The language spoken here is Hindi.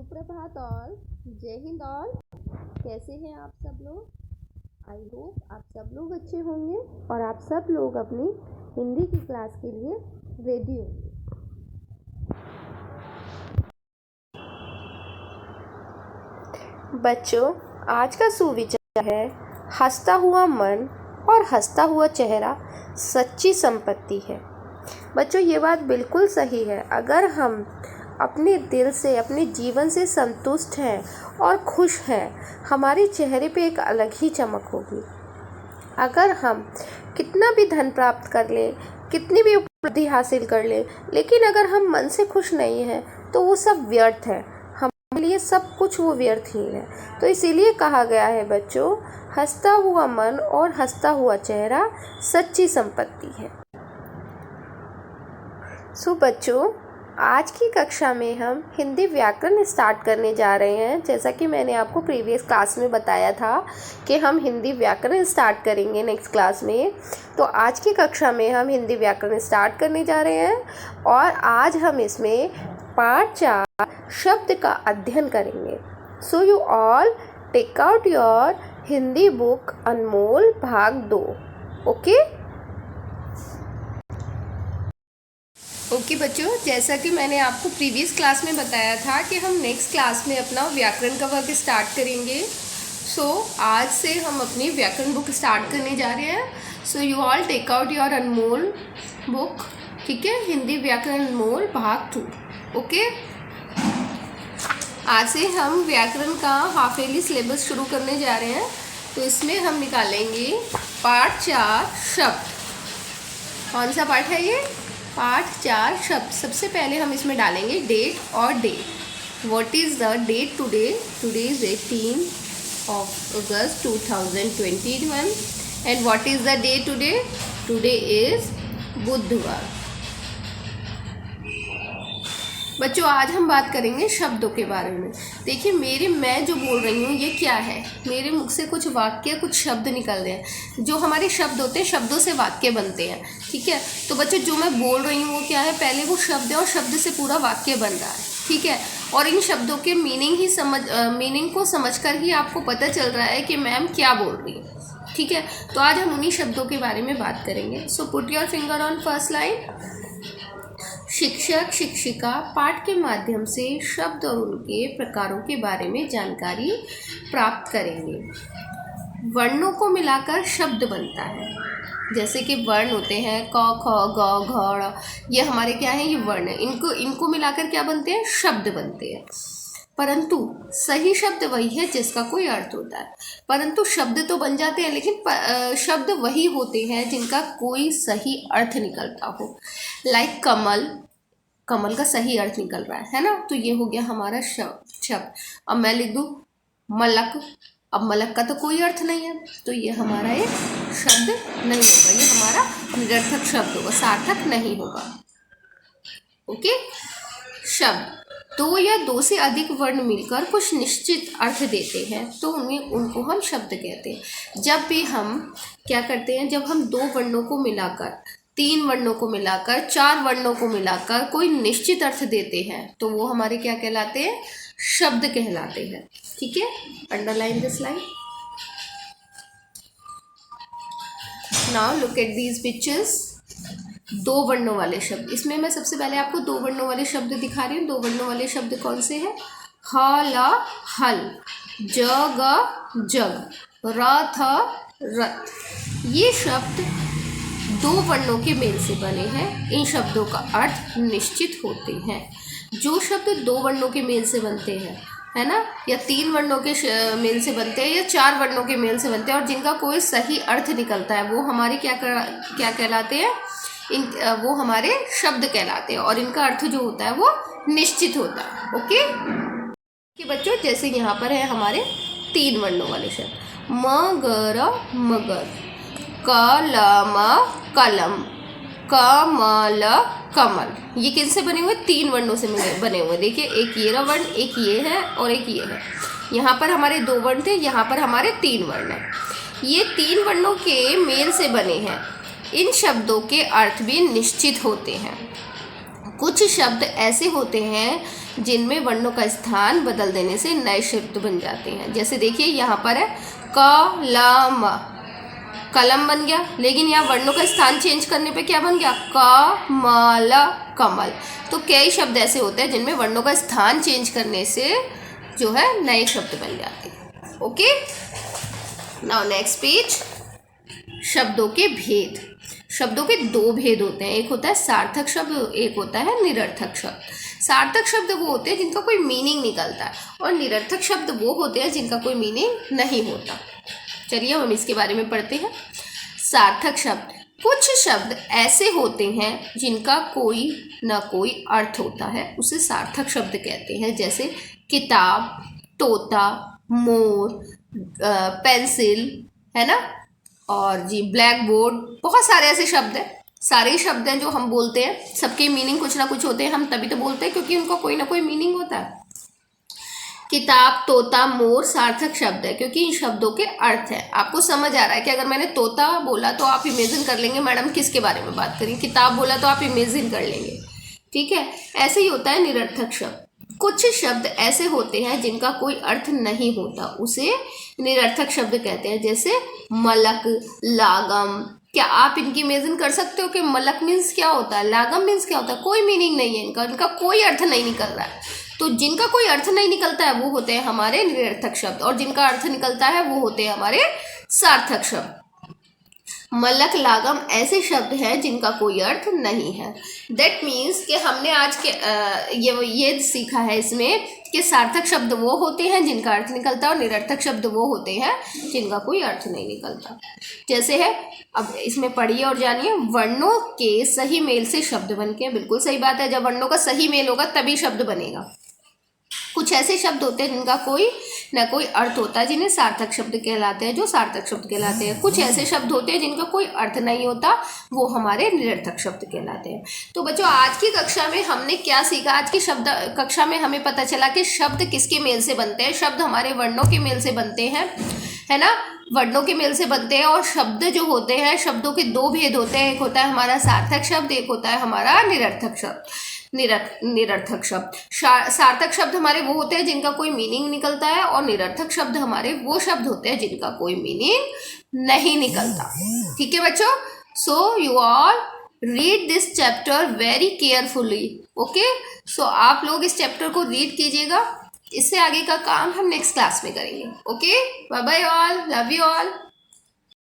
सुप्रभात ऑल। जय हिंद ऑल। कैसे हैं आप सब लोग? आई होप आप सब लोग अच्छे होंगे और आप सब लोग अपनी हिंदी की क्लास के लिए रेडी होंगे। बच्चों, आज का सुविचार है, हंसता हुआ मन और हंसता हुआ चेहरा सच्ची संपत्ति है। बच्चों, ये बात बिल्कुल सही है। अगर हम अपने दिल से, अपने जीवन से संतुष्ट हैं और खुश हैं, हमारे चेहरे पे एक अलग ही चमक होगी। अगर हम कितना भी धन प्राप्त कर लें, कितनी भी उपलब्धि हासिल कर लें, लेकिन अगर हम मन से खुश नहीं हैं तो वो सब व्यर्थ है। हमारे लिए सब कुछ वो व्यर्थ ही है। तो इसीलिए कहा गया है बच्चों, हंसता हुआ मन और हंसता हुआ चेहरा सच्ची संपत्ति है। सो बच्चों, आज की कक्षा में हम हिंदी व्याकरण स्टार्ट करने जा रहे हैं। जैसा कि मैंने आपको प्रीवियस क्लास में बताया था कि हम हिंदी व्याकरण स्टार्ट करेंगे नेक्स्ट क्लास में। तो आज की कक्षा में हम हिंदी व्याकरण स्टार्ट करने जा रहे हैं और आज हम इसमें पाठ 4 शब्द का अध्ययन करेंगे। So you all take out your Hindi book Anmol भाग 2। ओके बच्चों, जैसा कि मैंने आपको प्रीवियस क्लास में बताया था कि हम नेक्स्ट क्लास में अपना व्याकरण का वर्क स्टार्ट करेंगे। सो आज से हम अपनी व्याकरण बुक स्टार्ट करने जा रहे हैं। So you all take out your Anmol book, ठीक है, हिंदी व्याकरण अनमोल भाग 2। ओके, आज से हम व्याकरण का हाफ ईयरली सिलेबस शुरू करने जा रहे हैं। तो इसमें हम निकालेंगे पाठ 4 शब्द। कौन सा पाठ है ये? पाठ 4 शब्द। सबसे पहले हम इसमें डालेंगे डेट और day. What is the date today? Today is 18 August 2021 and what is the day today? Today is Budhwar. बच्चों, आज हम बात करेंगे शब्दों के बारे में। देखिए, मैं जो बोल रही हूँ ये क्या है, मेरे मुख से कुछ वाक्य, कुछ शब्द निकल रहे हैं। जो हमारे शब्द होते हैं, शब्दों से वाक्य बनते हैं, ठीक है। तो बच्चों, जो मैं बोल रही हूँ वो क्या है? पहले वो शब्द है और शब्द से पूरा वाक्य बन रहा है, ठीक है। और इन शब्दों के मीनिंग को समझकर ही आपको पता चल रहा है कि मैम क्या बोल रही है, ठीक है। तो आज हम उन्हीं शब्दों के बारे में बात करेंगे। So put your finger on first line. शिक्षक शिक्षिका पाठ के माध्यम से शब्द और उनके प्रकारों के बारे में जानकारी प्राप्त करेंगे। वर्णों को मिलाकर शब्द बनता है। जैसे कि वर्ण होते हैं क, ख, ग, घ, ङ, ये हमारे क्या है? ये वर्ण है। इनको मिलाकर क्या बनते हैं? शब्द बनते हैं। परंतु सही शब्द वही है जिसका कोई अर्थ होता है। परंतु शब्द तो बन जाते हैं, लेकिन शब्द वही होते हैं जिनका कोई सही अर्थ निकलता हो। लाइक कमल, कमल का सही अर्थ निकल रहा है ना। तो ये हो गया हमारा शब्द। अब मैं लिख दूँ मलक। अब मलक का तो कोई अर्थ नहीं है, तो ये हमारा एक शब्द नहीं होगा, ये हमारा निरर्थक शब्द होगा, सार्थक नहीं होगा। ओके, शब्द 2 या 2 से अधिक वर्ण मिलकर कुछ निश्चित अर्थ देते हैं, तो उनको हम शब्द कहते हैं। जब भी हम क्या करते हैं, जब हम 2 वर्णों को मिलाकर, 3 वर्णों को मिलाकर, 4 वर्णों को मिलाकर कोई निश्चित अर्थ देते हैं, तो वो हमारे क्या कहलाते हैं? शब्द कहलाते हैं, ठीक है। Underline this line. Now look at these pictures. 2 वर्णों वाले शब्द। इसमें मैं सबसे पहले आपको 2 वर्णों वाले शब्द दिखा रही हूँ। 2 वर्णों वाले शब्द कौन से हैं? ह ल हल, ज ग जग, र थ रथ। ये शब्द 2 वर्णों के मेल से बने हैं। इन शब्दों का अर्थ निश्चित होते हैं। जो शब्द 2 वर्णों के मेल से बनते हैं, है ना, या 3 वर्णों के मेल से बनते हैं, या 4 वर्णों के मेल से बनते हैं, और जिनका कोई सही अर्थ निकलता है, वो हमारे क्या कहलाते हैं? वो हमारे शब्द कहलाते हैं। और इनका अर्थ जो होता है वो निश्चित होता है। ओके कि बच्चों, जैसे यहाँ पर है हमारे 3 वर्णों वाले शब्द। मगर मगर, कलम कलम, कमल कमल। ये किनसे बने हुए? 3 वर्णों से बने हुए। देखिए, एक ये रहा वर्ण, एक ये है और एक ये है। यहाँ पर हमारे 2 वर्ण थे, यहाँ पर हमारे 3 वर्ण हैं। ये 3 वर्णों के मेल से बने हैं। इन शब्दों के अर्थ भी निश्चित होते हैं। कुछ शब्द ऐसे होते हैं जिनमें वर्णों का स्थान बदल देने से नए शब्द बन जाते हैं। जैसे देखिए यहाँ पर है कलम, कलम बन गया, लेकिन यहाँ वर्णों का स्थान चेंज करने पे क्या बन गया, कमल, कमल। तो कई शब्द ऐसे होते हैं जिनमें वर्णों का स्थान चेंज करने से जो है नए शब्द बन जाते हैं। Okay, now next page. शब्दों के भेद। शब्दों के दो भेद होते हैं, एक होता है सार्थक शब्द, एक होता है निरर्थक शब्द। सार्थक शब्द वो होते हैं जिनका कोई मीनिंग निकलता है, और निरर्थक शब्द वो होते हैं जिनका कोई मीनिंग नहीं होता। चलिए हम इसके बारे में पढ़ते हैं। सार्थक शब्द, कुछ शब्द ऐसे होते हैं जिनका कोई ना कोई अर्थ होता है, उसे सार्थक शब्द कहते हैं। जैसे किताब, तोता, मोर, पेंसिल, है ना, और जी ब्लैक बोर्ड, बहुत सारे ऐसे शब्द हैं। सारे शब्द हैं जो हम बोलते हैं, सबके मीनिंग कुछ ना कुछ होते हैं, हम तभी तो बोलते हैं क्योंकि उनका कोई ना कोई मीनिंग होता है। किताब, तोता, मोर सार्थक शब्द है क्योंकि इन शब्दों के अर्थ है। आपको समझ आ रहा है कि अगर मैंने तोता बोला तो आप इमेजिन कर लेंगे मैडम किसके बारे में बात करें, किताब बोला तो आप इमेजिन कर लेंगे, ठीक है। ऐसे ही होता है निरर्थक शब्द। कुछ शब्द ऐसे होते हैं जिनका कोई अर्थ नहीं होता, उसे निरर्थक शब्द कहते हैं। जैसे मलक, लागम। क्या आप इनकी इमेजिन कर सकते हो कि मलक मीन्स क्या होता है, लागम मीन्स क्या होता है? कोई मीनिंग नहीं है इनका, इनका कोई अर्थ नहीं निकल रहा है। तो जिनका कोई अर्थ नहीं निकलता है वो होते हैं हमारे निरर्थक शब्द, और जिनका अर्थ निकलता है वो होते हैं हमारे सार्थक शब्द। मलक, लागम ऐसे शब्द हैं जिनका कोई अर्थ नहीं है। दैट मीन्स कि हमने आज के ये सीखा है इसमें कि सार्थक शब्द वो होते हैं जिनका अर्थ निकलता है, और निरर्थक शब्द वो होते हैं जिनका कोई अर्थ नहीं निकलता। जैसे है, अब इसमें पढ़िए और जानिए। वर्णों के सही मेल से शब्द बनते हैं, बिल्कुल सही बात है। जब वर्णों का सही मेल होगा तभी शब्द बनेगा। कुछ ऐसे शब्द होते हैं जिनका कोई ना कोई अर्थ होता है, जिन्हें सार्थक शब्द कहलाते हैं, जो सार्थक शब्द कहलाते हैं। कुछ ऐसे शब्द होते हैं जिनका कोई अर्थ नहीं होता, वो हमारे निरर्थक शब्द कहलाते हैं। तो बच्चों आज की कक्षा में हमने क्या सीखा? आज की कक्षा में हमें पता चला कि शब्द किसके मेल से बनते हैं। शब्द हमारे वर्णों के मेल से बनते हैं, है ना, वर्णों के मेल से बनते हैं। और शब्द जो होते हैं, शब्दों के दो भेद होते हैं, एक होता है हमारा सार्थक शब्द, एक होता है हमारा निरर्थक शब्द। निरर्थक शब्द, सार्थक शब्द हमारे वो होते हैं जिनका कोई मीनिंग निकलता है, और निरर्थक शब्द हमारे वो शब्द होते हैं जिनका कोई मीनिंग नहीं निकलता। ठीक है बच्चों, so you all read this chapter very carefully. Okay, so आप लोग इस चैप्टर को रीड कीजिएगा। इससे आगे का काम हम नेक्स्ट क्लास में करेंगे। Okay, bye bye all, love you all.